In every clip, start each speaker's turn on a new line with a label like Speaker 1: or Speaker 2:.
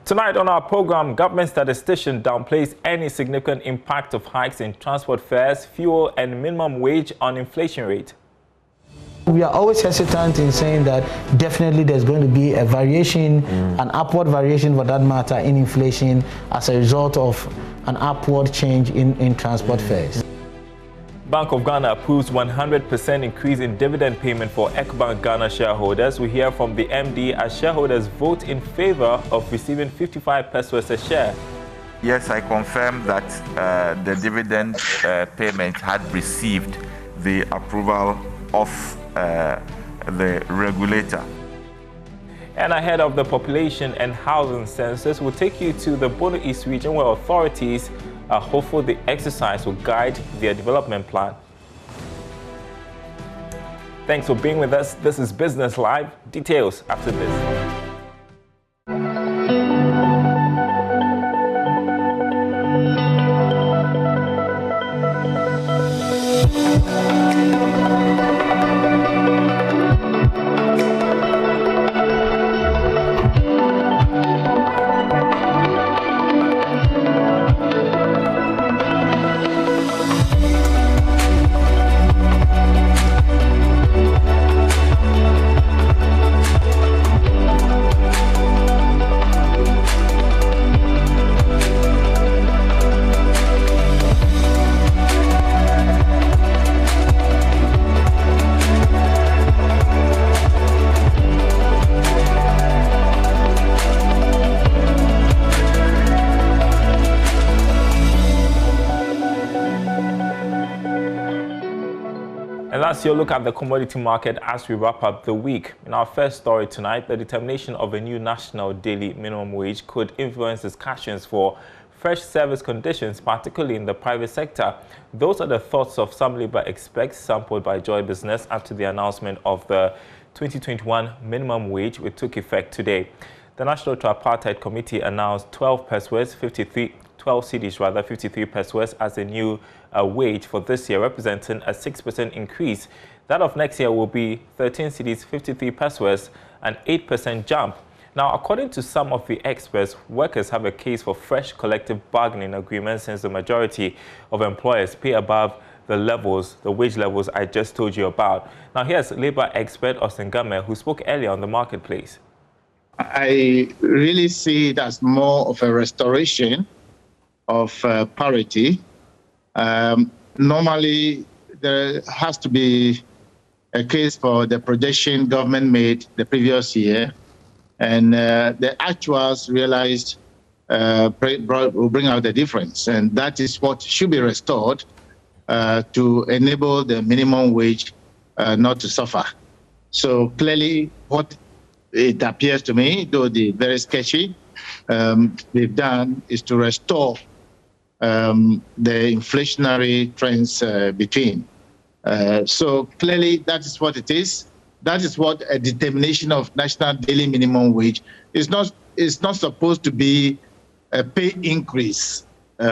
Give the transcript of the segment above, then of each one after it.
Speaker 1: Tonight on our program, government statistician downplays any significant impact of hikes in transport fares, fuel and minimum wage on inflation rate.
Speaker 2: We are always hesitant in saying that definitely there's going to be a variation, an upward variation for that matter, in inflation as a result of an upward change in transport fares.
Speaker 1: Bank of Ghana approves 100% increase in dividend payment for ECOBANK Ghana shareholders. We hear from the MD as shareholders vote in favor of receiving 55 pesos a share.
Speaker 3: Yes, I confirm that the dividend payment had received the approval of the regulator.
Speaker 1: And ahead of the population and housing census, we'll take you to the Bono East region where authorities are hopeful the exercise will guide their development plan. Thanks for being with us. This is Business Live. Details after this. And that's your look at the commodity market as we wrap up the week. In our first story tonight, the determination of a new national daily minimum wage could influence discussions for fresh service conditions, particularly in the private sector. Those are the thoughts of some labor experts sampled by Joy Business after the announcement of the 2021 minimum wage, which took effect today. The National Tripartite Committee announced 12 pesos, 12 cedis rather, 53 pesos as a new wage for this year, representing a 6% increase. That of next year will be 13 cedis, 53 pesos, an 8% jump. Now, according to some of the experts, workers have a case for fresh collective bargaining agreements since the majority of employers pay above the wage levels I just told you about. Now, here's labor expert GAMEY, who spoke earlier on the marketplace.
Speaker 4: I really see it as more of a restoration of parity. Normally, there has to be a case for the projection government made the previous year, and the actuals realized will bring out the difference, and that is what should be restored to enable the minimum wage not to suffer. So clearly, what it appears to me, though very sketchy, we've done is to restore the inflationary trends between. So clearly, that is what it is. That is what a determination of national daily minimum wage is not. It's not supposed to be a pay increase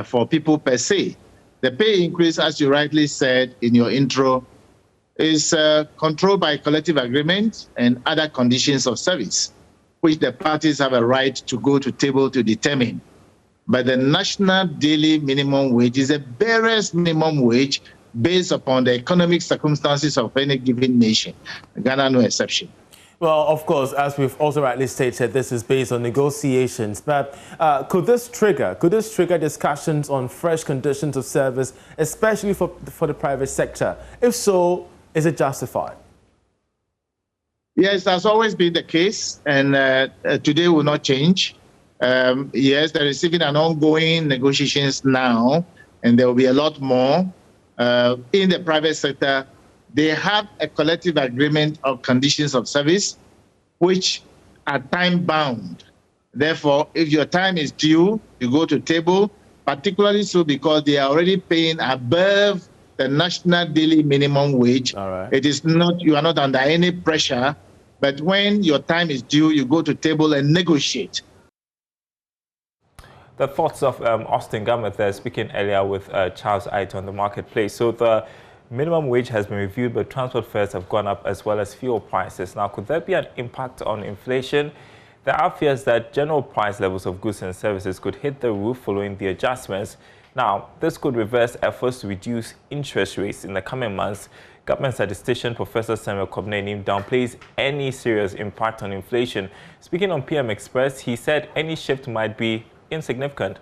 Speaker 4: for people per se. The pay increase, as you rightly said in your intro, is controlled by collective agreement and other conditions of service, which the parties have a right to go to table to determine. But the national daily minimum wage is a barest minimum wage based upon the economic circumstances of any given nation. Ghana, no exception.
Speaker 5: Well, of course, as we've also rightly stated, this is based on negotiations. But could this trigger discussions on fresh conditions of service, especially for the private sector? If so, is it justified?
Speaker 4: Yes, that's always been the case, and today will not change. Yes, there is even an ongoing negotiations now, and there will be a lot more. In the private sector, they have a collective agreement of conditions of service, which are time-bound. Therefore, if your time is due, you go to table, particularly so because they are already paying above the national daily minimum wage.
Speaker 5: All right.
Speaker 4: It is not, you are not under any pressure, but when your time is due, you go to table and negotiate.
Speaker 1: The thoughts of GAMEY there, speaking earlier with Charles Ait on the marketplace. So the minimum wage has been reviewed, but transport fares have gone up as well as fuel prices. Now, could there be an impact on inflation? There are fears that general price levels of goods and services could hit the roof following the adjustments. Now, this could reverse efforts to reduce interest rates in the coming months. Government statistician Professor Samuel Kobnenim downplays any serious impact on inflation. Speaking on PM Express, he said any shift might be insignificant.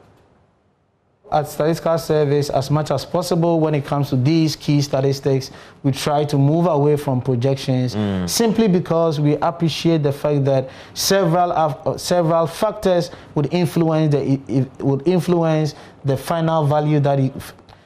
Speaker 2: At Statistical Service, as much as possible when it comes to these key statistics, we try to move away from projections simply because we appreciate the fact that several factors would influence the final value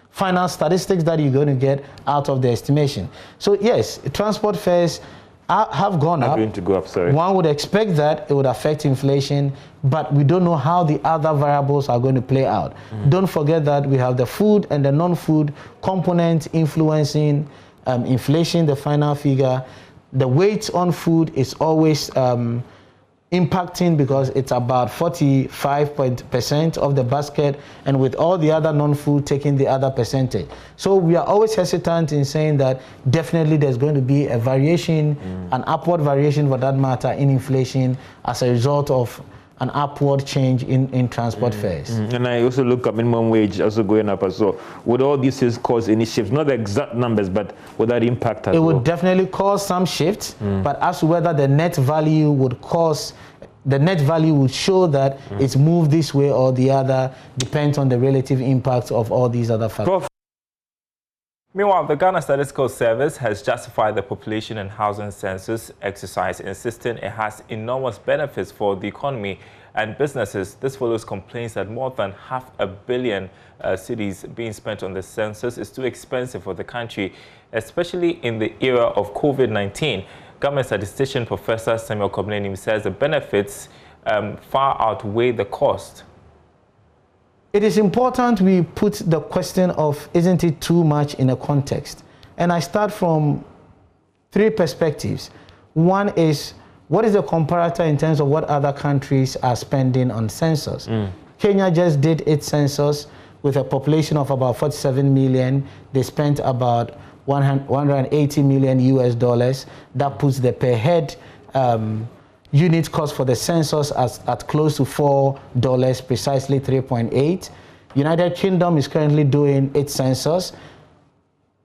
Speaker 2: final statistics that you're going to get out of the estimation. So yes, transport fares have gone up.
Speaker 1: Going to go up, sorry.
Speaker 2: One would expect that it would affect inflation, but we don't know how the other variables are going to play out. Don't forget that we have the food and the non-food component influencing inflation, the final figure. The weight on food is always impacting because it's about 45% of the basket, and with all the other non-food taking the other percentage. So we are always hesitant in saying that definitely there's going to be a variation, an upward variation for that matter, in inflation as a result of an upward change in transport fares.
Speaker 6: And I also look at minimum wage also going up as well. Would all these things cause any shifts? Not the exact numbers, but would that impact as well?
Speaker 2: It would definitely cause some shifts, but as to whether the net value would show that it's moved this way or the other depends on the relative impact of all these other factors.
Speaker 1: Meanwhile, the Ghana Statistical Service has justified the population and housing census exercise, insisting it has enormous benefits for the economy and businesses. This follows complaints that more than $500 million cedis being spent on the census is too expensive for the country, especially in the era of COVID-19. Government statistician Professor Samuel Kobnenim says the benefits far outweigh the cost.
Speaker 2: It is important we put the question of isn't it too much in a context. And I start from three perspectives. One is, what is the comparator in terms of what other countries are spending on census? Kenya just did its census with a population of about 47 million. They spent about 180 million US dollars. That puts the per head unit cost for the census at close to $4, precisely 3.8. United Kingdom is currently doing its census,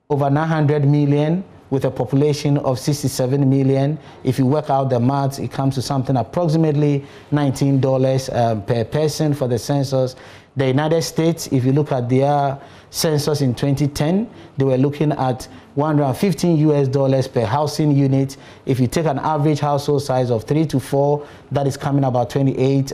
Speaker 2: over 900 million with a population of 67 million. If you work out the maths, it comes to something approximately $19 per person for the census. The United States, if you look at their census in 2010, they were looking at $115 US per housing unit. If you take an average household size of 3 to 4, that is coming about 28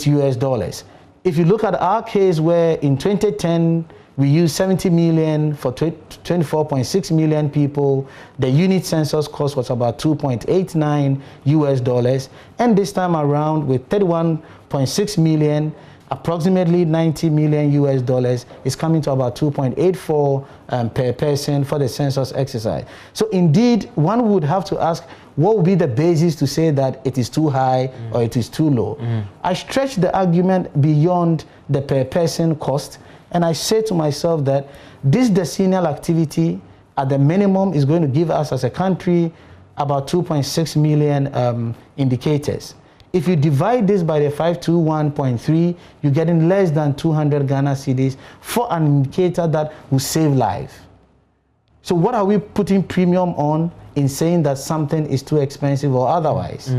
Speaker 2: US dollars. If you look at our case, where in 2010 we used 70 million for 24.6 million people, the unit census cost was about 2.89 US dollars, and this time around with 31.6 million, approximately 90 million US dollars, is coming to about 2.84 per person for the census exercise. So indeed, one would have to ask, what would be the basis to say that it is too high or it is too low? I stretch the argument beyond the per person cost, and I say to myself that this decennial activity at the minimum is going to give us as a country about 2.6 million indicators. If you divide this by the 521.3, you're getting less than 200 Ghana cedis for an indicator that will save lives. So what are we putting premium on in saying that something is too expensive or otherwise?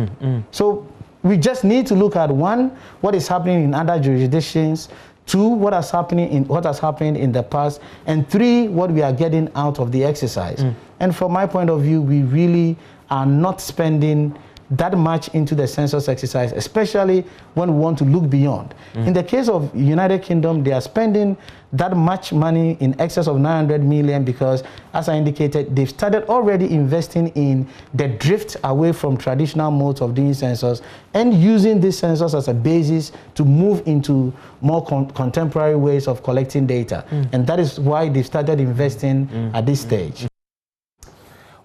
Speaker 2: So we just need to look at, one, what is happening in other jurisdictions; two, what has happened in the past; and three, what we are getting out of the exercise. And from my point of view, we really are not spending that much into the census exercise, especially when we want to look beyond. In the case of United Kingdom, they are spending that much money, in excess of 900 million, because, as I indicated, they've started already investing in the drift away from traditional modes of doing census and using this census as a basis to move into more contemporary ways of collecting data. And that is why they started investing at this stage.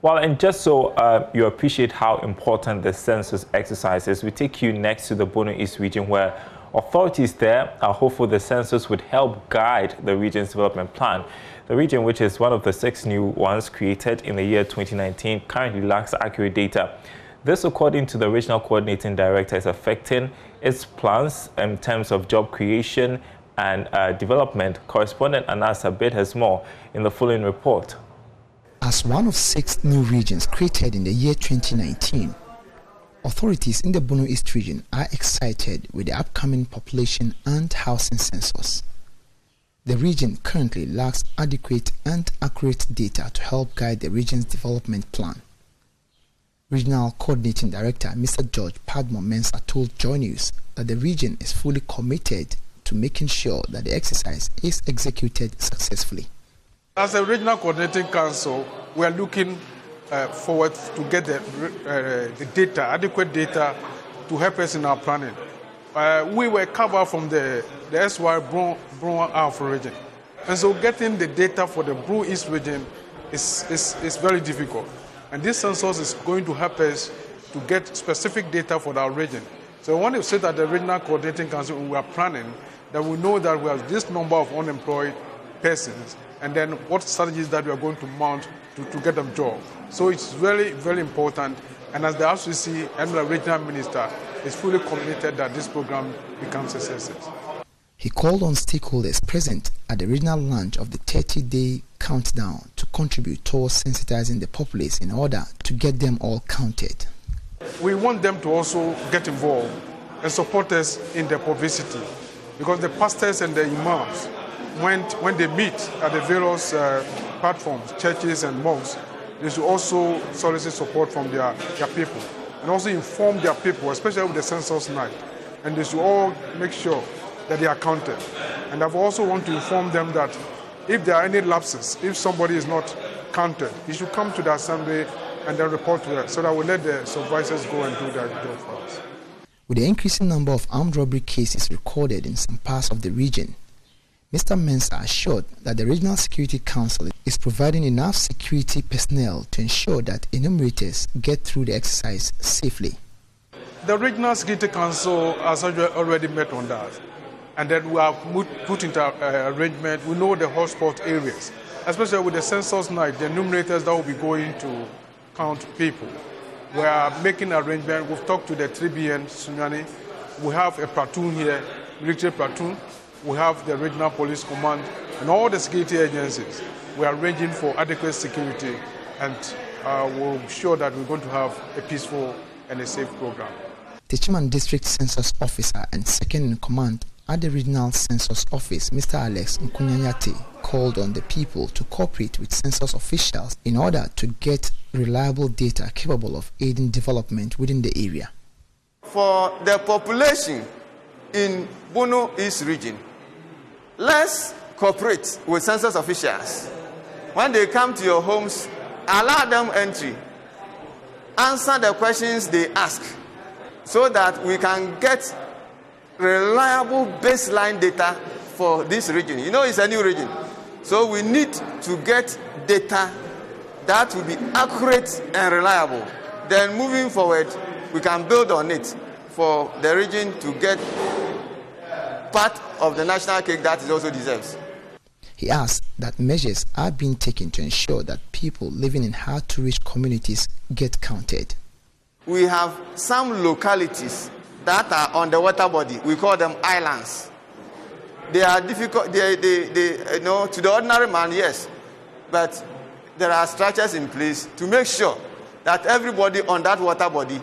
Speaker 1: Well, and just so you appreciate how important the census exercise is, we take you next to the Bono East region, where authorities there are hopeful the census would help guide the region's development plan. The region, which is one of the 6 new ones created in the year 2019, currently lacks accurate data. This, according to the Regional Coordinating Director, is affecting its plans in terms of job creation and development. Correspondent Anas Abed has more in the following report.
Speaker 7: As one of 6 new regions created in the year 2019, authorities in the Bono East region are excited with the upcoming population and housing census. The region currently lacks adequate and accurate data to help guide the region's development plan. Regional Coordinating Director Mr. George PADMORE MENSAH told Joy News that the region is fully committed to making sure that the exercise is executed successfully.
Speaker 8: As a Regional Coordinating Council, we are looking forward to get the data, adequate data, to help us in our planning. We were covered from the SY Bron Alpha region, and so getting the data for the Bro East region is very difficult. And this census is going to help us to get specific data for our region. So I want to say that the Regional Coordinating Council, we are planning that we know that we have this number of unemployed persons, and then what strategies that we are going to mount to get them jobs. So it's very, very important. And as the RCC and the regional minister is fully committed that this program becomes a success.
Speaker 7: He called on stakeholders present at the regional launch of the 30-day countdown to contribute towards sensitizing the populace in order to get them all counted.
Speaker 8: We want them to also get involved and support us in the publicity, because the pastors and the imams, when they meet at the various platforms, churches and mosques, they should also solicit support from their people and also inform their people, especially with the census night. And they should all make sure that they are counted. And I also want to inform them that if there are any lapses, if somebody is not counted, he should come to the assembly and then report to us so that we let the supervisors go and do their job for us.
Speaker 7: With the increasing number of armed robbery cases recorded in some parts of the region, Mr. MENSAH assured that the Regional Security Council is providing enough security personnel to ensure that enumerators get through the exercise safely.
Speaker 8: The Regional Security Council has already met on that. And then we have put into arrangement. We know the hotspot areas, especially with the census night, the enumerators that will be going to count people. We are making arrangements. We've talked to the 3BN Sunyani. We have a platoon here, military platoon. We have the Regional Police Command and all the security agencies. We are arranging for adequate security, and we'll be sure that we're going to have a peaceful and a safe program.
Speaker 7: Techiman District Census Officer and Second in Command at the Regional Census Office, Mr. Alex Nkunyanyate, called on the people to cooperate with census officials in order to get reliable data capable of aiding development within the area.
Speaker 9: For the population in Bono East region, let's cooperate with census officials. When they come to your homes, allow them entry, answer the questions they ask, so that we can get reliable baseline data for this region. You know, it's a new region, so we need to get data that will be accurate and reliable. Then moving forward, we can build on it for the region to get part of the national cake that it also deserves.
Speaker 7: He asked that measures are being taken to ensure that people living in hard-to-reach communities get counted.
Speaker 9: We have some localities that are on the water body. We call them islands. They are difficult, they you know, to the ordinary man, yes, but there are structures in place to make sure that everybody on that water body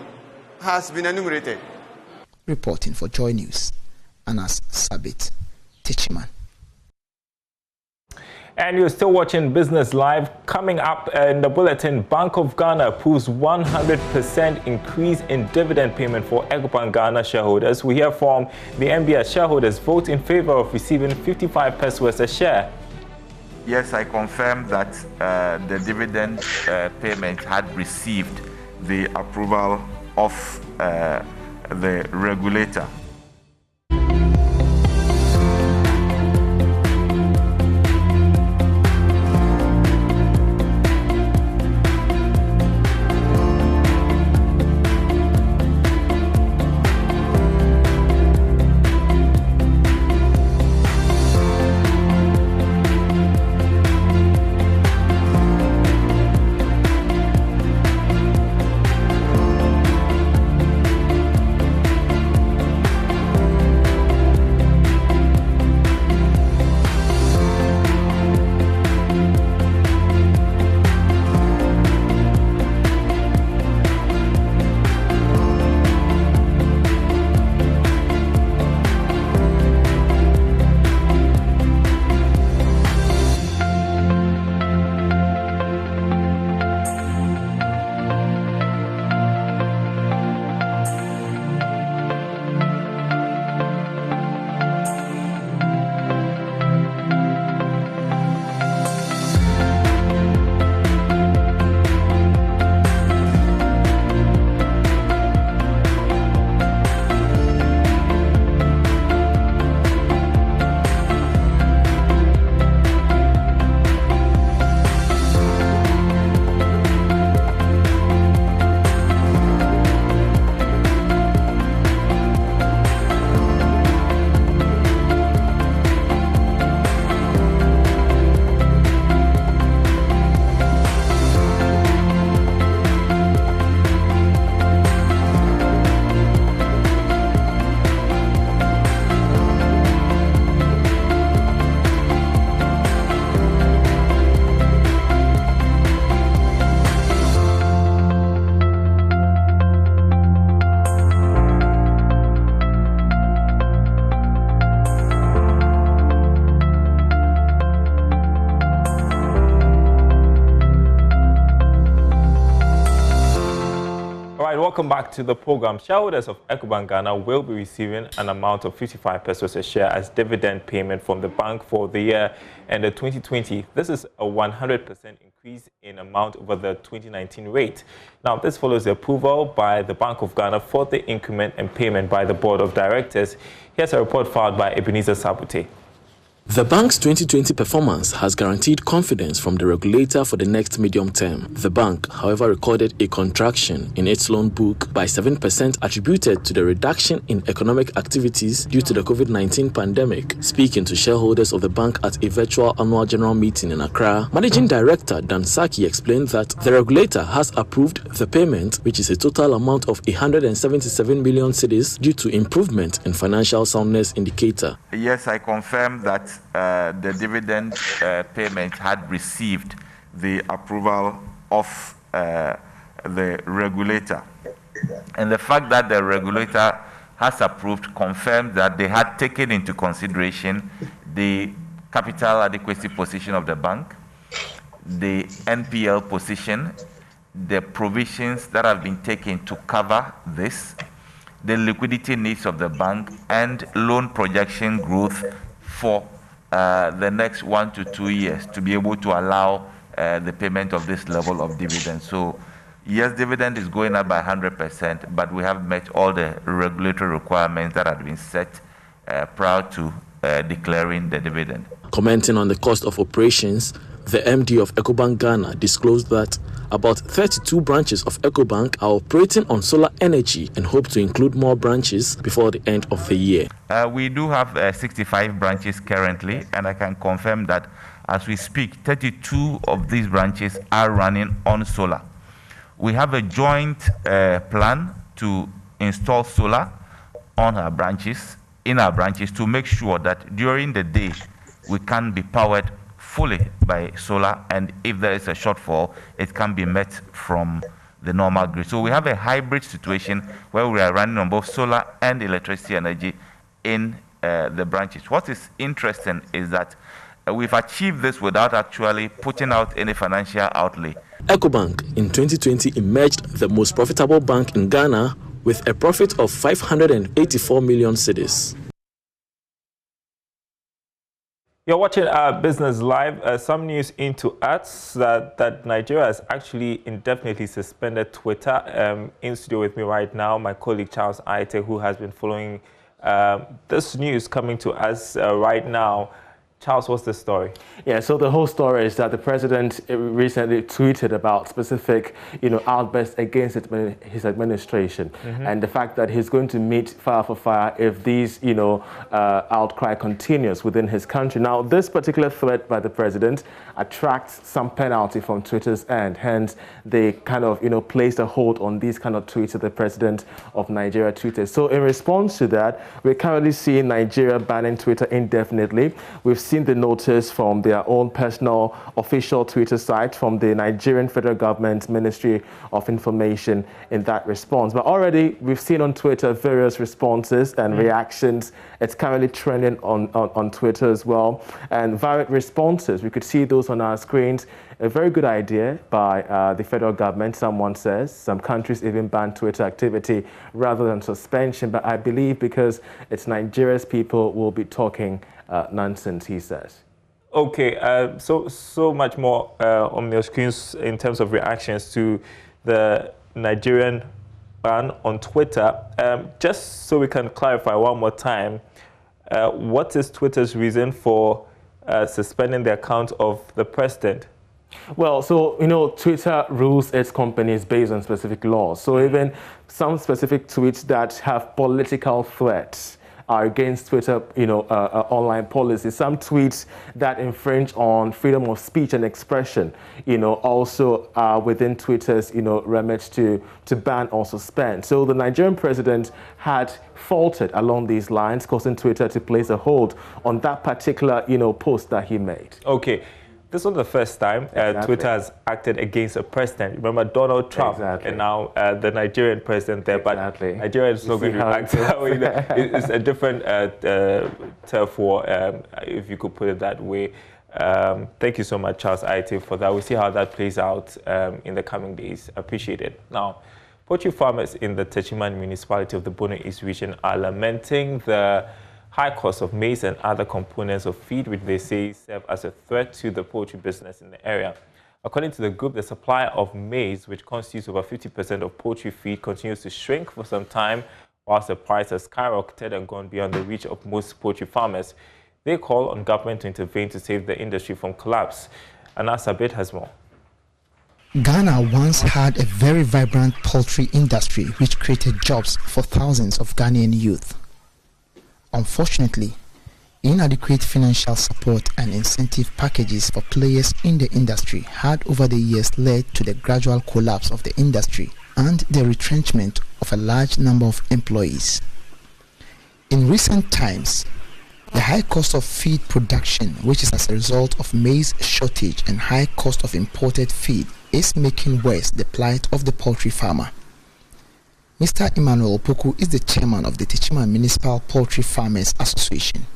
Speaker 9: has been enumerated.
Speaker 7: Reporting for Joy News, Anas Sabit, Techiman.
Speaker 1: And you're still watching Business Live. Coming up in the bulletin, Bank of Ghana approves 100% increase in dividend payment for ECOBANK Ghana shareholders. We hear from the MBS shareholders vote in favor of receiving 55 pesos a share.
Speaker 3: Yes, I confirm that the dividend payment had received the approval of the regulator.
Speaker 1: All right, welcome back to the program. Shareholders of ECOBANK Ghana will be receiving an amount of 55 pesos a share as dividend payment from the bank for the year ended 2020. This is a 100% increase in amount over the 2019 rate. Now, this follows the approval by the Bank of Ghana for the increment and payment by the Board of Directors. Here's a report filed by Ebenezer Sabute.
Speaker 10: The bank's 2020 performance has guaranteed confidence from the regulator for the next medium term. The bank, however, recorded a contraction in its loan book by 7% attributed to the reduction in economic activities due to the COVID-19 pandemic. Speaking to shareholders of the bank at a virtual annual general meeting in Accra, Managing Director Dan Saki explained that the regulator has approved the payment, which is a total amount of 177 million cedis due to improvement in financial soundness indicator.
Speaker 3: Yes, I confirm that the dividend payment had received the approval of the regulator. And the fact that the regulator has approved confirms that they had taken into consideration the capital adequacy position of the bank, the NPL position, the provisions that have been taken to cover this, the liquidity needs of the bank, and loan projection growth for the next 1 to 2 years to be able to allow the payment of this level of dividend. So, yes, dividend is going up by 100%, but we have met all the regulatory requirements that had been set prior to declaring the dividend.
Speaker 10: Commenting on the cost of operations, the MD of ECOBANK Ghana disclosed that about 32 branches of ECOBANK are operating on solar energy and hope to include more branches before the end of the year.
Speaker 3: We do have 65 branches currently, and I can confirm that as we speak, 32 of these branches are running on solar. We have a joint plan to install solar on our branches, in our branches, to make sure that during the day we can be powered fully by solar, and if there is a shortfall, it can be met from the normal grid. So we have a hybrid situation where we are running on both solar and electricity energy in the branches. What is interesting is that we've achieved this without actually putting out any financial outlay.
Speaker 10: ECOBANK in 2020 emerged the most profitable bank in Ghana with a profit of 584 million cedis.
Speaker 1: You're watching our Business Live. Some news into us that Nigeria has actually indefinitely suspended Twitter. In studio with me right now, my colleague Charles Aite, who has been following this news coming to us right now. Charles, what's the story?
Speaker 5: Yeah, so the whole story is that the president recently tweeted about specific, outbursts against his administration, and the fact that he's going to meet fire for fire if these, outcry continues within his country. Now, this particular threat by the president attracts some penalty from Twitter's end. Hence, they kind of, placed a hold on these kind of tweets that the president of Nigeria tweeted. So, in response to that, we're currently seeing Nigeria banning Twitter indefinitely. We've seen the notice from their own personal official Twitter site from the Nigerian federal government Ministry of Information in that response. But already we've seen on Twitter various responses and reactions. It's currently trending on Twitter as well. And varied responses, we could see those on our screens. A very good idea by the federal government, someone says. Some countries even ban Twitter activity rather than suspension. But I believe because it's Nigeria's people will be talking nonsense, he says.
Speaker 1: Okay, so much more on your screens in terms of reactions to the Nigerian ban on Twitter. Just so we can clarify one more time, what is Twitter's reason for suspending the account of the president?
Speaker 5: Well, so, Twitter rules its companies based on specific laws. So even some specific tweets that have political threats are against Twitter, online policies. Some tweets that infringe on freedom of speech and expression, also are within Twitter's, remit to ban or suspend. So the Nigerian president had faulted along these lines, causing Twitter to place a hold on that particular, post that he made.
Speaker 1: Okay. This was the first time Twitter has acted against a president. Remember Donald Trump and now the Nigerian president there, but Nigeria is not going to act that way. It's a different turf war, if you could put it that way. Thank you so much, Charles Aite, for that. We'll see how that plays out in the coming days. Appreciate it. Now, Poultry farmers in the Techiman municipality of the Bono East region are lamenting the high cost of maize and other components of feed, which they say serve as a threat to the poultry business in the area. According to the group, the supply of maize, which constitutes over 50% of poultry feed, continues to shrink for some time, whilst the price has skyrocketed and gone beyond the reach of most poultry farmers. They call on government to intervene to save the industry from collapse. Anas Abid has more.
Speaker 7: Ghana once had a very vibrant poultry industry which created jobs for thousands of Ghanaian youth. Unfortunately, inadequate financial support and incentive packages for players in the industry had over the years led to the gradual collapse of the industry and the retrenchment of a large number of employees. In recent times, the high cost of feed production, which is as a result of maize shortage and high cost of imported feed, is making worse the plight of the poultry farmer. Mr. Emmanuel Opoku is the chairman of the Techiman Municipal Poultry Farmers Association.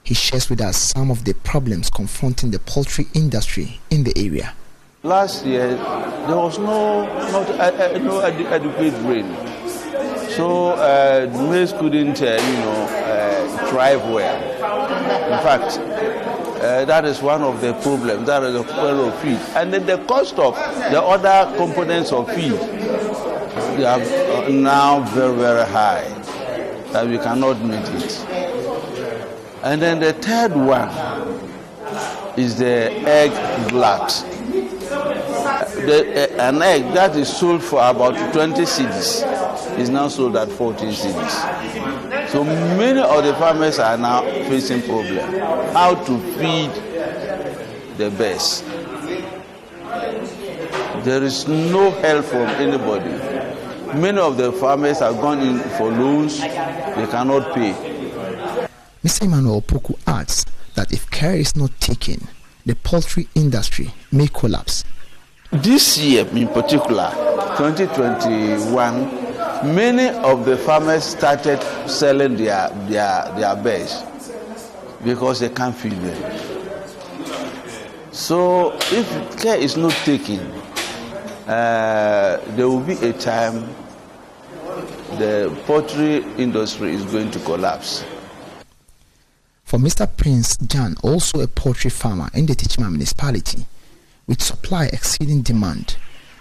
Speaker 7: He shares with us some of the problems confronting the poultry industry in the area.
Speaker 11: Last year, there was no adequate rain, so the maize couldn't, thrive well. In fact, that is one of the problems. That is the problem of feed, and then the cost of the other components of feed, they are now very, very high that we cannot meet it. And then the third one is the egg glut. An egg that is sold for about 20 cedis is now sold at 14 cedis. So many of the farmers are now facing problems. How to feed the birds. There is no help from anybody. Many of the farmers have gone in for loans, they cannot pay.
Speaker 7: Mr. Emmanuel Opoku adds that if care is not taken, the poultry industry may collapse.
Speaker 11: This year in particular, 2021, many of the farmers started selling their birds because they can't feed them. So if care is not taken, there will be a time the poultry industry is going to collapse.
Speaker 7: For Mr. Prince Jan, also a poultry farmer in the Techiman municipality, with supply exceeding demand,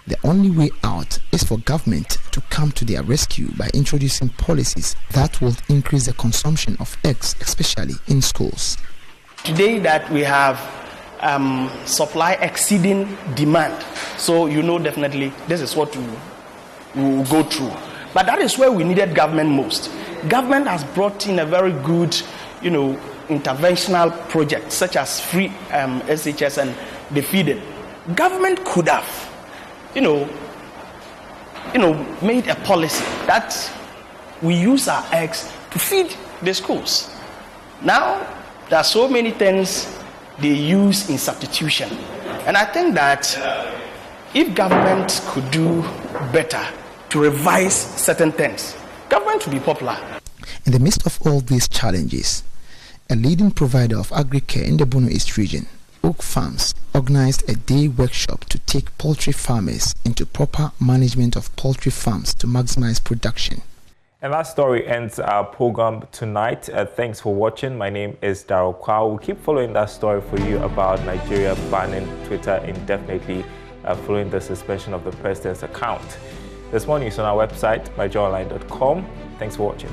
Speaker 7: the only way out is for government to come to their rescue by introducing policies that will increase the consumption of eggs, especially in schools.
Speaker 12: Today that we have supply exceeding demand, so definitely this is what we will go through. But that is where we needed government most. Government has brought in a very good, interventional project such as free SHS and the feeding. Government could have, made a policy that we use our eggs to feed the schools. Now there are so many things they use in substitution, and I think that if government could do better to revise certain things, government will be popular.
Speaker 7: In the midst of all these challenges, a leading provider of agri-care in the Bono East region, Oak Farms, organized a day workshop to take poultry farmers into proper management of poultry farms to maximize production.
Speaker 1: And that story ends our program tonight. Thanks for watching. My name is Darryl Kwao. We'll keep following that story for you about Nigeria banning Twitter indefinitely following the suspension of the president's account. There's more news on our website, myjoyonline.com. Thanks for watching.